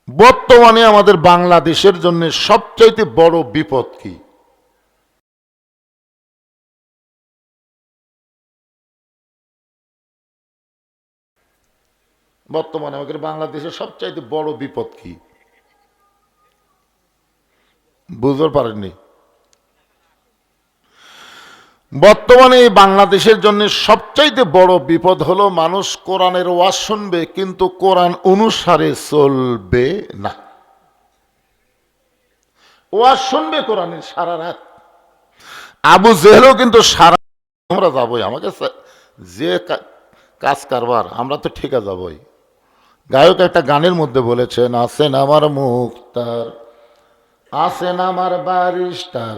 বর্তমানে আমাদের বাংলাদেশের জন্য সবচাইতে বড় বিপদ কি? বর্তমানে আমাদের বাংলাদেশের সবচাইতে বড় বিপদ কি বুঝতে পারেননি? বর্তমানে এই বাংলাদেশের জন্য সবচাইতে বড় বিপদ হলো মানুষ কোরআনের ওয়াজ শুনবে কিন্তু কোরআন অনুসারে চলবে না। ওয়াজ শুনবে কোরআনের সারা রাত। আবু জেহেলও কিন্তু সারা আমরা যাবই, আমাকে যে কাজ কারবার আমরা তো ঠিকা যাবই। গায়ক একটা গানের মধ্যে বলেছেন, আছেন আমার মুক্তার, আছেন আমার ব্যারিস্টার,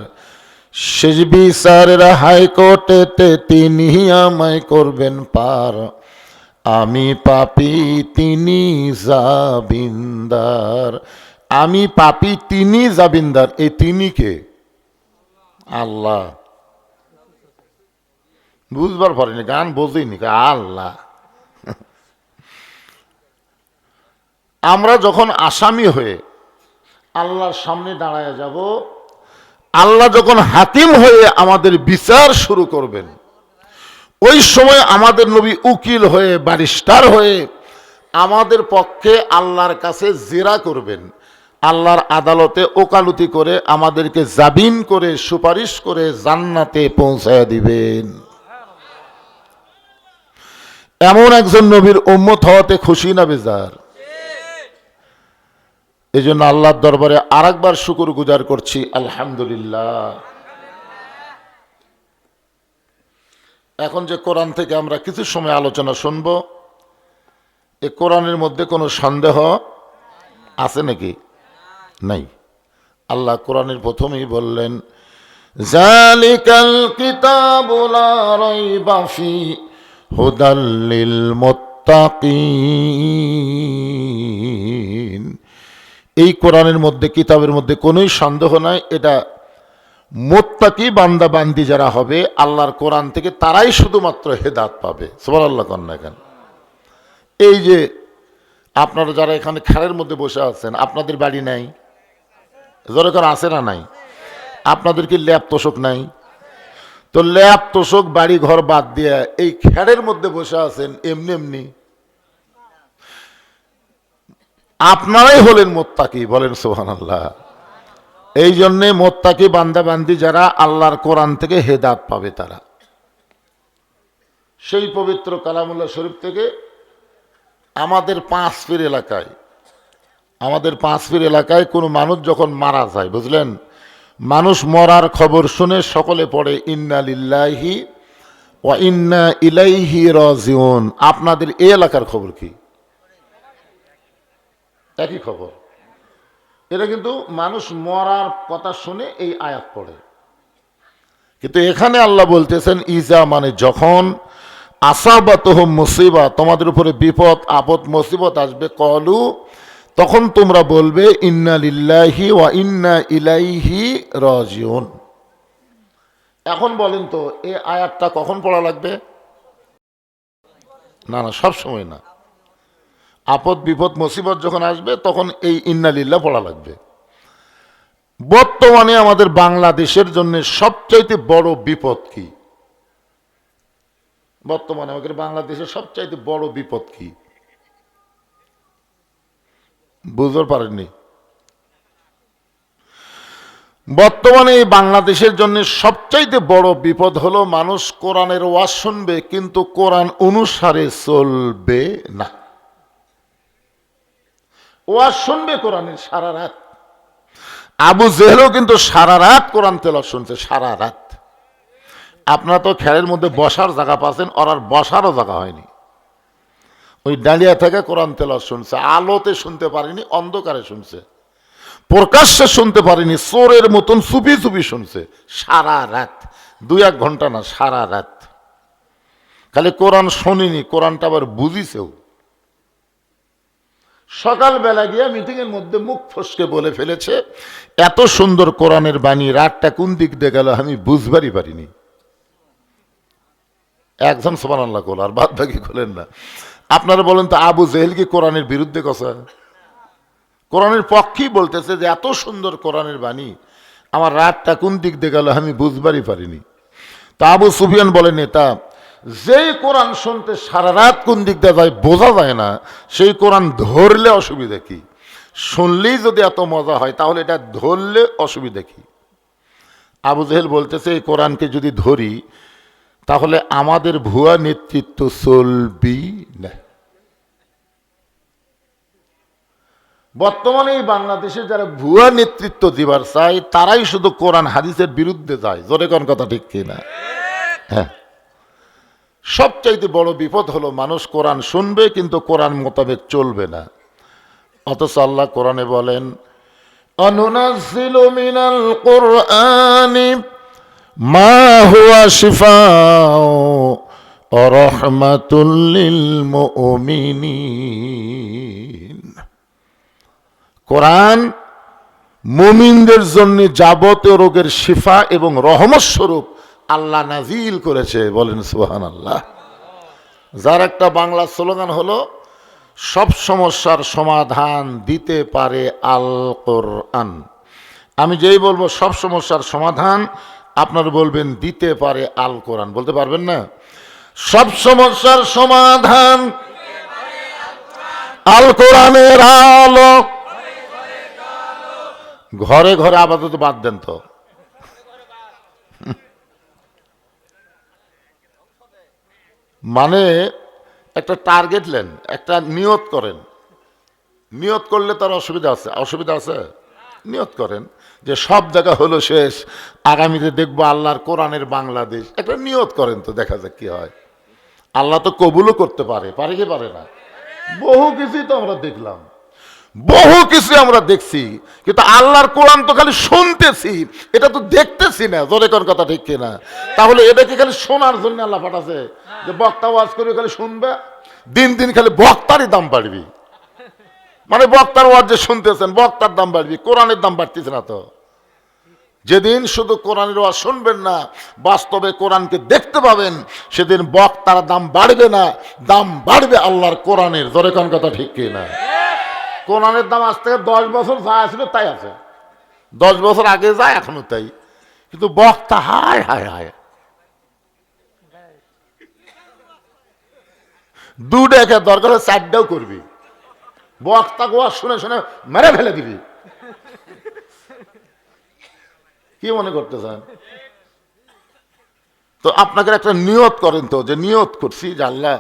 শেষ বিচারের হাইকোর্টেতে তিনি আমায় করবেন পার, আমি পাপী তিনি জাবিন্দার। আমি পাপী তিনি জাবিন্দার, এই তিনি কে? আল্লাহ। বুঝবার পারিনি, গান বোঝেনি আল্লাহ। আমরা যখন আসামি হয়ে আল্লাহর সামনে দাঁড়ায় যাব, আল্লাহ যখন হাকিম হয়ে আমাদের বিচার শুরু করবেন, ওই সময় আমাদের নবী উকিল হয়ে ব্যারিস্টার হয়ে আমাদের পক্ষে আল্লাহর কাছে জেরা করবেন, আল্লাহর আদালতে ওকালতি করে আমাদেরকে জামিন করে সুপারিশ করে জান্নাতে পৌঁছায় দিবেন। এমন একজন নবীর উম্মত হওয়াতে খুশি না বেজার? এই জন্য আল্লাহর দরবারে আরেকবার শুকর গুজার করছি, আলহামদুলিল্লাহ। এখন যে কোরআন থেকে আমরা কিছু সময় আলোচনা শুনব, এই কোরআনের মধ্যে কোনো সন্দেহ আছে নাকি? নাই। আল্লাহ কোরআনের প্রথমেই বললেন, জালিকাল কিতাবু লা রাইবা ফি হুদাল লিল মুত্তাকিন। এই কোরআনের মধ্যে, কিতাবের মধ্যে কোনোই সন্দেহ নাই, এটা মুত্তাকি বান্দা বান্দি যারা হবে আল্লাহর কোরআন থেকে তারাই শুধুমাত্র হেদায়েত পাবে। সুবহানাল্লাহ কন্যা। কেন এই যে আপনারা যারা এখানে খালের মধ্যে বসে আছেন, আপনাদের বাড়ি নাই? জোরে করে আছে না নাই? আপনাদের কি ল্যাব তোষক নাই? তো ল্যাব তোষক বাড়ি ঘর বাদ দিয়ে এই খেড়ের মধ্যে বসে আছেন এমনি এমনি। আপনারাই হলেন মুত্তাকি, বলেন সুবহানাল্লাহ। এই জন্যে মুত্তাকি বান্দা বান্দি যারা আল্লাহর কোরআন থেকে হেদায়েত পাবে, তারা সেই পবিত্র কালামুল্লাহ শরীফ থেকে আমাদের পাঁচ পীর এলাকায় কোনো মানুষ যখন মারা যায়, বুঝলেন, মানুষ মরার খবর শুনে সকলে পড়ে ইন্না লিল্লাহি ওয়া ইন্না ইলাইহি রাজিউন। আপনাদের এই এলাকার খবর কি? একই খবর। এটা কিন্তু মানুষ মরার কথা শুনে এই আয়াত পড়ে, কিন্তু এখানে আল্লাহ বলতেছেন ইজা মানে যখন, আসাবাতুহুম মুসিবা তোমাদের উপরে বিপদ আপদ মুসিবত আসবে, কলু তখন তোমরা বলবে ইন্না লিল্লাহি ওয়া ইন্না ইলাইহি রাজিউন। এখন বলেন তো এই আয়াতটা কখন পড়া লাগবে? না না, সব সময় না। আপদ বিপদ মুসিবত যখন আসবে তখন এই ইন্না লিল্লাহ পড়া লাগবে। বর্তমানে আমাদের বাংলাদেশের জন্য সবচাইতে বড় বিপদ কি? বর্তমানে আমাদের বাংলাদেশের সবচাইতে বড় বিপদ কি বুঝতে পারেননি? বর্তমানে এই বাংলাদেশের জন্য সবচাইতে বড় বিপদ হলো মানুষ কোরআনের ওয়াজ শুনবে কিন্তু কোরআন অনুসারে চলবে না। ওয়াজ শুনবে কোরআনের সারা রাত। আবু জেহেলও কিন্তু সারা রাত কোরআন তেলাওয়াত শুনছে, সারা রাত। আপনারা তো খেলের মধ্যে বসার জায়গা পাচ্ছেন, ওর আর বসারও জায়গা হয়নি। ওই দাঁড়িয়ে থেকে কোরআন তেলাওয়াত শুনছে, আলোতে শুনতে পারেনি, অন্ধকারে শুনছে, প্রকাশ্যে শুনতে পারেনি, চোরের মতন চুপি চুপি শুনছে সারা রাত। 2-1 ঘন্টা না, সারা রাত। খালি কোরআন শোনেনি, কোরআনটা আবার বুঝিছেও। সকালবেলা গিয়ে মিটিংয়ের মধ্যে মুখ ফসকে বলে ফেলেছে, এত সুন্দর কোরআনের বাণী, রাতটা কোন দিক দিয়ে গেল আমি বুঝবারই পারিনি। একজন সুবহানাল্লাহ কল, আর বাদ বাকি খোলেন না। আপনারা বলেন তো আবু জেহেল কি কোরআনের বিরুদ্ধে কথা? কোরআনের পক্ষেই বলতেছে যে এত সুন্দর কোরআনের বাণী, আমার রাতটা কোন দিক দিয়ে গেল আমি বুঝবারই পারিনি। তা আবু সুফিয়ান বলেন, এটা যেই কোরআন শুনতে সারা রাত কোন দিক দিয়ে যায় বোঝা যায় না, সেই কোরআন ধরলে অসুবিধা কি? শুনলেই যদি এত মজা হয় তাহলে এটা ধরলে অসুবিধা কি? আবু জেহেল বলতেছে এই কোরআনকে যদি ধরি তাহলে আমাদের ভুয়া নেতৃত্ব চলবি না। বর্তমানে এই বাংলাদেশে যারা ভুয়া নেতৃত্ব দিবার চায় তারাই শুধু কোরআন হাদিসের বিরুদ্ধে যায়। জোরে কোন কথা ঠিক কিনা? হ্যাঁ, সবচাইতে বড় বিপদ হলো মানুষ কোরআন শুনবে কিন্তু কোরআন মোতাবেক চলবে না। অথচ আল্লাহ কোরআনে বলেন, অনুনাজ্জিলু মিনাল কুরআনি মা হুয়া শিফাউ ওয়া রাহমাতুল লিল মুমিনিন। কোরআন মুমিনদের জন্য যাবতীয় রোগের শিফা এবং রহমত স্বরূপ আল্লাহ নাজিল করেছে। বলেন সুবহানাল্লাহ। যার একটা বাংলা স্লোগান হলো, সব সমস্যার সমাধান দিতে পারে আল কোরআন। আমি যেই বলবো সব সমস্যার সমাধান, আপনারা বলবেন দিতে পারে আল কোরআন। বলতে পারবেন না? সব সমস্যার সমাধান আল কোরআনের আলো। ঘরে ঘরে আপাতত বাদ দেন তো। মানে একটা টার্গেট নেন, একটা নিয়ত করেন। নিয়ত করলে তার অসুবিধা আছে? অসুবিধা আছে? নিয়ত করেন যে সব জায়গা হলো শেষ, আগামীতে দেখবো আল্লাহর কোরআনের বাংলাদেশ। একটা নিয়ত করেন তো, দেখা যাক কি হয়। আল্লাহ তো কবুলও করতে পারে, পারে কি পারে না? বহু কিছুই তো আমরা দেখলাম, বহু কিছু আমরা দেখছি, কিন্তু আল্লাহর কোরআন তো খালি শুনতেছি, এটা তো দেখতেছি না। জোরে কোন কথা ঠিক কিনা? তাহলে এটা কি খালি শোনার জন্য আল্লাহ পাঠাছে যে বক্তা ওয়াজ করে খালি শুনবে? দিন দিন খালি বক্তারই দাম বাড়বি। মানে বক্তার ওয়াজ যে শুনতেছেন, বক্তার দাম বাড়বি, কোরআনের দাম বাড়তেছে না তো। যেদিন শুধু কোরআনের ওয়াজ শুনবেন না, বাস্তবে কোরআনকে দেখতে পাবেন, সেদিন বক্তার দাম বাড়বে না, দাম বাড়বে আল্লাহর কোরআনের। জোরে কোন কথা ঠিক কিনা? কোরআনের দাম আজ থেকে 10 বছর যা আসলে তাই আছে, 10 বছর আগে যায় এখনো তাই, কিন্তু বক্তা হায় হায় হায়, দুটো একে দরকার হয় 4টাও করবি, বক্তা গোয়া শুনে শুনে মেরে ফেলে দিবি। কি মনে করতে চান? তো আপনাকে একটা নিয়ত করেন তো, যে নিয়ত করছি যে আল্লাহ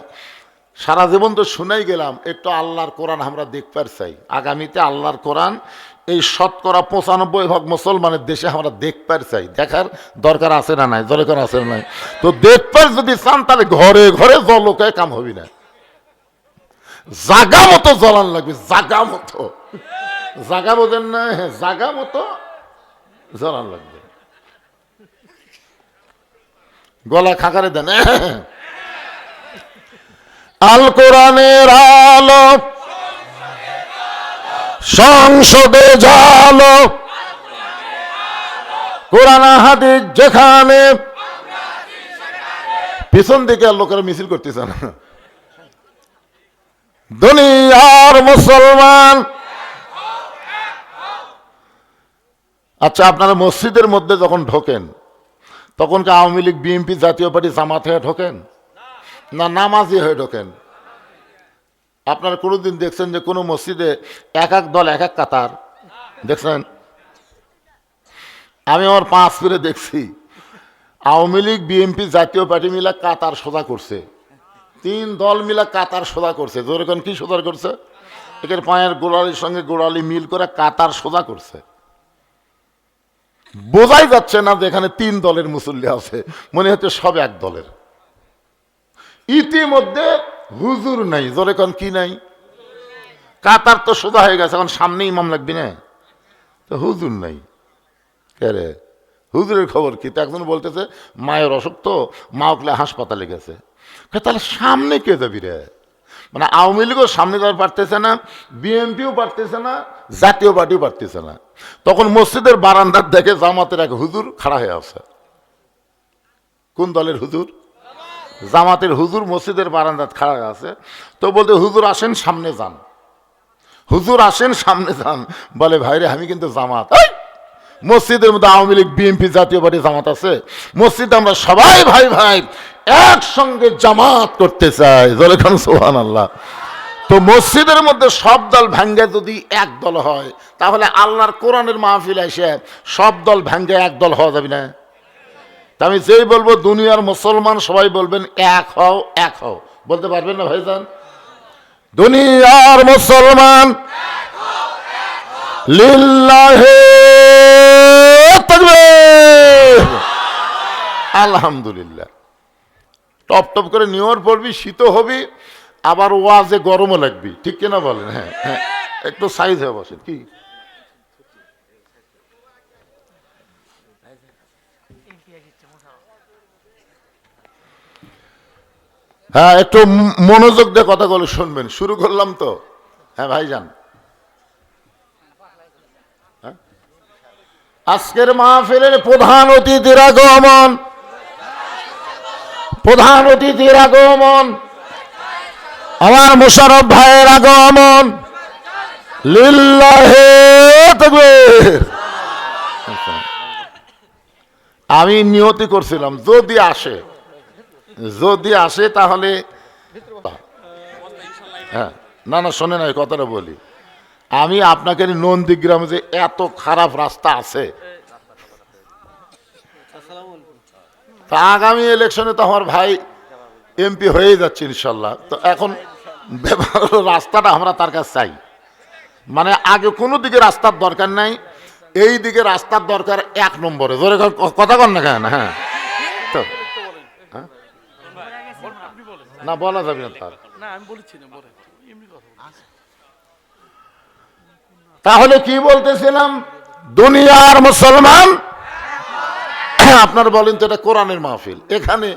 সারা জীবন তো শুনেই গেলাম, একটু আল্লাহর কোরআন আমরা দেখবার চাই। আগামীতে আল্লাহর কোরআন এই 95% মুসলমানের দেশে আমরা দেখবার চাই। দেখার দরকার আছে না নাই? দরকার আছে না নাই? তো দেখবার যদি চান তাহলে ঘরে ঘরে জলকে কাম হবি না, জাগা মতো জ্বলান লাগবে, জাগা মতো। জাগা বোঝেন না? হ্যাঁ, জাগা মতো জ্বলান লাগবে। গলা খাকারে দেন। আল কোরআনের আলো সংসদে জালো, কোরআন হাদিস যেখানে। পিছন দিকে লোকেরা মিছিল করতেছে না। দুনিয়ার মুসলমান। আচ্ছা, আপনারা মসজিদের মধ্যে যখন ঢোকেন তখন কি আওয়ামী লীগ, বিএনপি, জাতীয় পার্টি, জামাত হয়ে ঢোকেন না নামাজি হয়ে ঢোকেন? আপনারা কোনোদিন দেখছেন যে কোনো মসজিদে এক এক দল এক এক কাতার দেখছেন? আমি আমার 5 ফিরে দেখছি আওয়ামী লীগ, বিএনপি, জাতীয় পার্টি মিলা কাতার সোজা করছে, 3 দল মিলা কাতার সোজা করছে। যেরকম কি সোজা করছে? একের পায়ের গোড়ালির সঙ্গে গোড়ালি মিল করে কাতার সোজা করছে। বোঝাই যাচ্ছে না যে এখানে 3 দলের মুসল্লি আছে, মনে হচ্ছে সব এক দলের। ইতিমধ্যে হুজুর নাই। জোরে কোন কি নাই? কাতার তো সোজা হয়ে গেছে, এখন সামনে ইমাম লাগবি না, তো হুজুর নাই। কে রে? হুজুরের খবর কি? তো একজন বলতেছে মায়ের অসুখ, তো মা ওকলে হাসপাতালে গেছে। তাহলে সামনে কে যাবি রে? মানে আওয়ামী লীগও সামনে যাওয়ার পারতেছে না, বিএনপিও পারতেছে না, জাতীয় পার্টিও পারতেছে না। তখন মসজিদের বারান্দার দেখে জামাতের এক হুজুর খাড়া হয়ে আছে। কোন দলের হুজুর? জামাতের হুজুর মসজিদের বারান্দাত খাড়া আছে। তো বলতে হুজুর আসেন সামনে যান। হুজুর আসেন সামনে যান, বলে ভাইরে আমি কিন্তু জামাত। মসজিদের মধ্যে আওয়ামী লীগ বিএনপি জাতীয় পার্টি জামাত আছে, মসজিদে আমরা সবাই ভাই ভাই একসঙ্গে জামাত করতে চাই, জোরে খান সুবহানাল্লাহ। তো মসজিদের মধ্যে সব দল ভাঙ্গে যদি এক দল হয়, তাহলে আল্লাহর কোরআনের মাহফিল এসে সব দল ভাঙ্গে এক দল হওয়া যাবে না? তা আমি যেই বলবো দুনিয়ার মুসলমান সবাই বলবেন এক হও, এক হও, বলতে পারবেন না ভাইজান? দুনিয়ার মুসলমান লিল্লাহি তাকবীর, আলহামদুলিল্লাহ। টপ টপ করে নিয়র পড়বি, শীত হবি, আবার ওয়াজে গরমও লাগবি, ঠিক কিনা বলেন? হ্যাঁ হ্যাঁ, একটু সাইজ হয়ে বসেন। কি হ্যাঁ, একটু মনোযোগ দিয়ে কথাগুলো শুনবেন, শুরু করলাম তো। হ্যাঁ ভাইজান, আজকের মাহফিলের প্রধান অতিথির আগমন, প্রধান অতিথির আগমন, আমার মোশাররফ ভাইয়ের আগমন, লিল্লাহি তাকবীর। আমি নিয়তি করছিলাম যদি আসে, যদি আসে তাহলে হ্যাঁ, না না শোনেন এই কথাটা বলি, আমি আপনাকে নন্দীগ্রামে যে এত খারাপ রাস্তা আছে, তা আগামী ইলেকশনে তো আমার ভাই এমপি হয়ে যাচ্ছে ইনশাল্লাহ। তো এখন রাস্তাটা আমরা তার কাছে চাই, মানে আগে কোনো দিকে রাস্তার দরকার নাই, এই দিকে রাস্তার দরকার এক নম্বরে, জোরে কথা কন না কেন? হ্যাঁ, তো না বলা যাবে না তার। তাহলে কি বলতেছিলাম? দুনিয়ার মুসলমান, আপনারা বলেন তো এটা কোরআনের মাহফিল, এখানে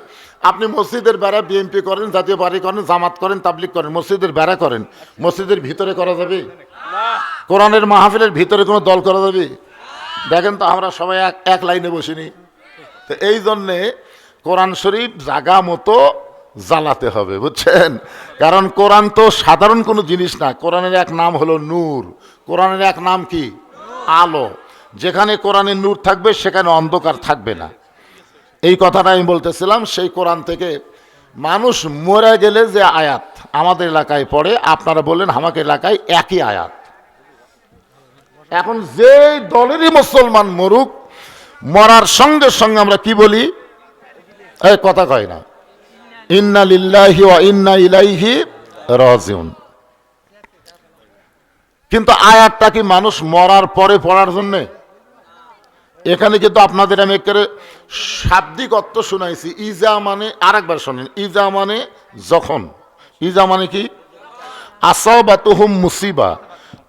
আপনি মসজিদের বেড়া বিএনপি করেন, জাতীয় পার্টি করেন, জামাত করেন, তাবলিগ করেন, মসজিদের বেড়া করেন, মসজিদের ভিতরে করা যাবে? কোরআনের মাহফিলের ভিতরে কোনো দল করা যাবে? দেখেন তো আমরা সবাই এক লাইনে বসিনি। তো এই জন্যে কোরআন শরীফ জাগা মতো জ্বালাতে হবে, বুঝছেন? কারণ কোরআন তো সাধারণ কোনো জিনিস না, কোরআনের এক নাম হলো নূর, কোরআনের এক নাম কি? আলো। যেখানে কোরআনের নূর থাকবে সেখানে অন্ধকার থাকবে না। এই কথাটা আমি বলতেছিলাম। সেই কোরআন থেকে মানুষ মরে গেলে যে আয়াত আমাদের এলাকায় পড়ে, আপনারা বললেন আমাকে এলাকায় একই আয়াত। এখন যে দলেরই মুসলমান মরুক, মরার সঙ্গে সঙ্গে আমরা কি বলি? এই কথা কয় না, ইন্না লিল্লাহি ওয়া ইন্না ইলাইহি রাজিউন। কিন্তু আয়াতটা কি মানুষ মরার পরে পড়ার জন্যে? এখানে কিন্তু আপনাদের আমি একেবারে শাব্দিক অর্থ শুনাইছি। ইজা মানে, আরেকবার শোনেন, ইজা মানে যখন, ইজা মানে কি? আসাবাতুহুম মুসিবা,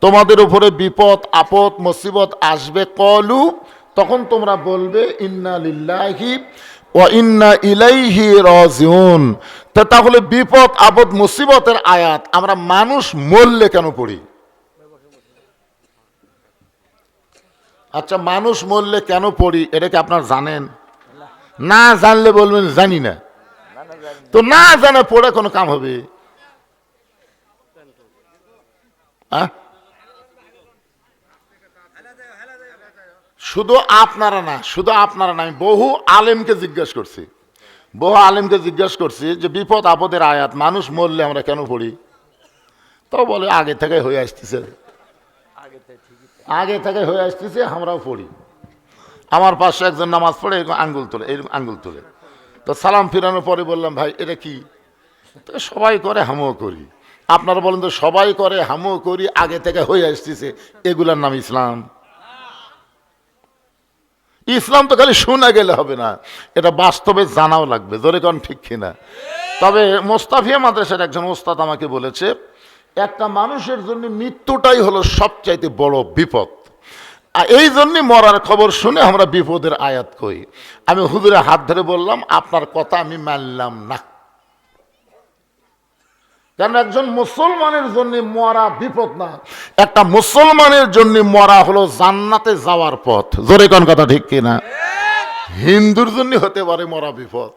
তোমাদের উপরে বিপদ আপদ মুসিবত আসবে, কলু, তখন তোমরা বলবে ইন্না লিল্লাহি ওয়া ইন্না ইলাইহি রাজিউন। তাহলে বিপদ আপদ মুসিবতের আয়াত আমরা মানুষ মরলে কেন পড়ি? আচ্ছা, মানুষ মরলে কেন পড়ি এটা কি আপনারা জানেন? না জানলে বলবেন জানি না। তো না জানা পড়ে কোনো কাম হবে? শুধু আপনারা না, শুধু আপনারা না, আমি বহু আলেমকে জিজ্ঞেস করছি, বহু আলেমকে জিজ্ঞেস করছি যে বিপদ আপদের আয়াত মানুষ মরলে আমরা কেন পড়ি? তো বলে আগে থেকে হয়ে আসতেছে, আগে থেকে হয়ে আসতেছে, আমরাও পড়ি। আমার পাশে একজন নামাজ পড়ে আঙ্গুল তোলে, এই আঙ্গুল তোলে। তো সালাম ফিরানোর পরে বললাম ভাই এটা কি? তো সবাই করে আমিও করি। আপনারা বলেন তো সবাই করে আমিও করি, আগে থেকে হয়ে আসতেছে, এগুলার নাম ইসলাম? ইসলাম তো খালি শোনা গেলে হবে না, এটা বাস্তবে জানাও লাগবে, জোরে কোন ঠিক কিনা? তবে মোস্তাফিয়া মাদ্রাসার একজন ওস্তাদ আমাকে বলেছে একটা মানুষের জন্য মৃত্যুটাই হলো সবচাইতে বড় বিপদ, আর এই জন্য মরার খবর শুনে আমরা বিপদের আয়াত কই। আমি হুজুরের হাত ধরে বললাম আপনার কথা আমি মানলাম না, কারণ একজন মুসলমানের জন্য মরা বিপদ না, একটা মুসলমানের জন্য মরা হলো জান্নাতে যাওয়ার পথ, জোরে কোন কথা ঠিক কিনা? হিন্দুর জন্য হতে পারে মরা বিপদ,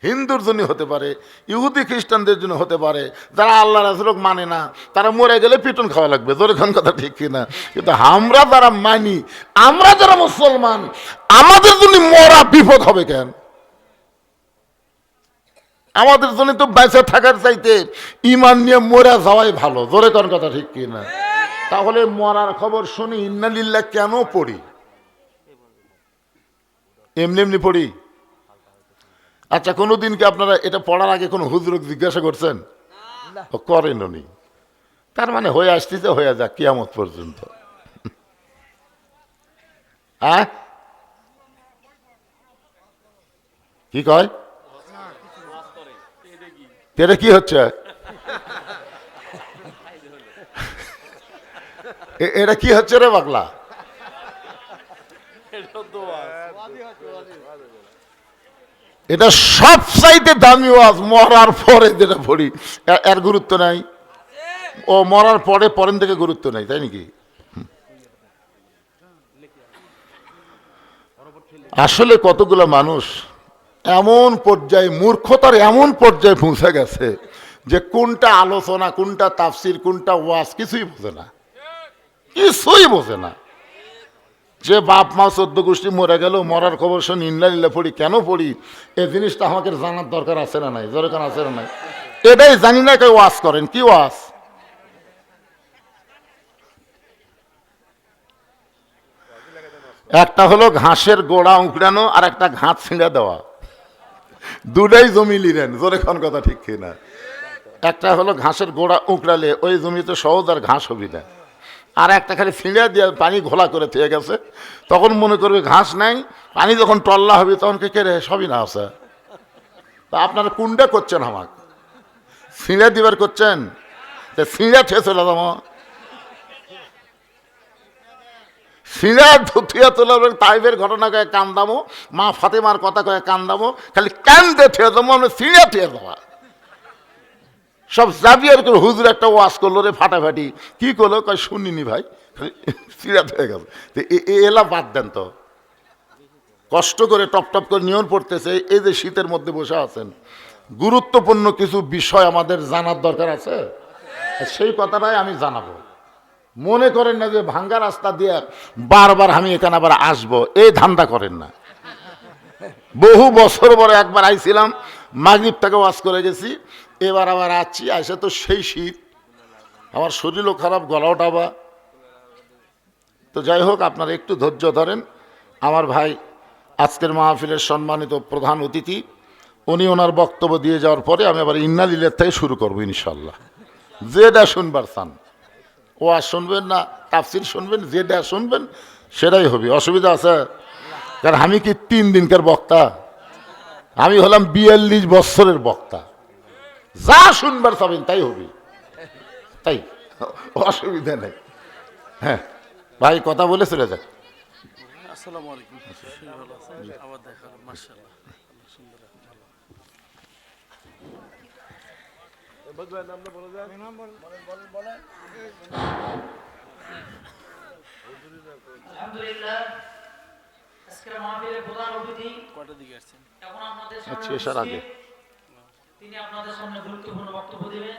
হিন্দুর জন্য হতে পারে, ইহুদি খ্রিস্টানদের জন্য হতে পারে, যারা আল্লাহ রাসূলকে মানে না তারা মরে গেলে পিটন খাওয়া লাগবে, জোরে খান কথা ঠিক কিনা? কিন্তু আমরা যারা মানি, আমরা যারা মুসলমান, আমাদের জন্য মরা বিপদ হবে কেন? আমাদের জন্য তো বেঁচে থাকার চাইতে ঈমান নিয়ে মরে যাওয়াই ভালো, জোরে কোন কথা ঠিক কিনা? তাহলে মরার খবর শুনি ইন্না লিল্লাহ কেন পড়ি? এমনি এমনি পড়ি? আচ্ছা, কোনোদিন কি আপনারা এটা পড়ার আগে কোনো হুজুরকে জিজ্ঞাসা করছেন? করেন উনি। তার মানে হয়ে আসতেছে, হয়ে যাক কিয়ামত পর্যন্ত। হ্যাঁ, কি কয়? এটা কি হচ্ছে? এটা কি হচ্ছে রে পাগলা? এটা সবচাইতে দামি ওয়াজ, মরার পরে যেটা পড়ি এর গুরুত্ব নাই। ও মরার পরে পরেন থেকে গুরুত্ব নাই, তাই নাকি? আসলে কতগুলো মানুষ এমন পর্যায়ে, মূর্খতার এমন পর্যায়ে পৌঁছে গেছে যে কোনটা আলোচনা, কোনটা তাফসির, কোনটা ওয়াজ কিছুই বোঝে না, কিছুই বোঝে না। যে বাপ মা 14 গোষ্ঠী মরে গেল, মরার খবর শুনি ইন্না লিল্লাহ পড়ি, কেন পড়ি? এই জিনিসটা আমাকে জানার দরকার আছে না নাই? দরকার আছে না নাই? এটাই জানি না, কেউ ওয়াজ করেন। কি ওয়াজ? একটা হলো ঘাসের গোড়া উঁকড়ানো, আর একটা ঘাস ছিঁড়ে দেওয়া, দুটাই জমি লিরেন, জোরে কোন কথা ঠিক কিনা? একটা হলো ঘাসের গোড়া উঁকড়ালে ওই জমিতে সহজ আর ঘাস হবি না, আর একটা খালি ছিঁড়ে দিয়ে পানি ঘোলা করে থেকে গেছে, তখন মনে করবে ঘাস নাই। পানি যখন টল্লা হবে তখন কে রে সবই না আছে। তা আপনারা কোনটা করছেন? আমাকে ছিঁড়ে দিবার করছেন? ছিঁড়ে ঠেয়ে চলে যাবো, সিরা ধুতিয়া তোলার তাইবের ঘটনা কয়ে কান্দামো, মা ফাতেমার কথা কয়ে কান্দামো, খালি কান্দে থুয়ে যাবো, আমরা সিঁড়া থুয়ে যাওয়া। সব জাবিয়ার করে হুজুর একটা ওয়াজ করলো রে ফাটাফাটি, কি করলো কয় শুনিনি ভাই, সিঁড়া থুয়ে গেল। এলা বাদ দেন তো, কষ্ট করে টপ টপ করে নিয়ন পড়তেছে, এই যে শীতের মধ্যে বসে আছেন, গুরুত্বপূর্ণ কিছু বিষয় আমাদের জানার দরকার আছে, সেই কথাটাই আমি জানাবো। মনে করেন না যে ভাঙ্গা রাস্তা দিয়ে বারবার আমি এখানে আবার আসবো, এই ধান্দা করেন না। বহু বছর পরে একবার আইছিলাম, মাগরিব থেকে ওয়াজ করে গেছি, এবার আবার আসছি, আসে তো সেই শীত, আমার শরীরও খারাপ, গলাও টাবা। তো যাই হোক, আপনারা একটু ধৈর্য ধরেন। আমার ভাই আজকের মাহফিলের সম্মানিত প্রধান অতিথি, উনি ওনার বক্তব্য দিয়ে যাওয়ার পরে আমি আবার ইন্না লিল্লাহ থেকে শুরু করবো ইনশাল্লাহ। যেটা শুনবার চান ওয়াজ শুনবেন না তাফসির শুনবেন, যেটা শুনবেন সেটাই হবে, অসুবিধা আছে? কারণ আমি কি 3 দিনকার বক্তা? আমি হলাম 42 বছরের বক্তা, যা শুনবার চাবেন তাই হবে, তাই অসুবিধা নেই। হ্যাঁ ভাই, কথা বলে চলে যাক। আসসালামু আলাইকুম। ভালো আছেন? আবার দেখা হবে, মাশাআল্লাহ। সুন্দর, আলহামদুলিল্লাহ, আজকের মাহফিলের প্রধান অতিথি কয়টার দিকে আসছেন? এখন আপনাদের আচ্ছা, সামনে এসার আগে উপস্থিত। তিনি আপনাদের সামনে গুরুত্বপূর্ণ বক্তব্য দেবেন।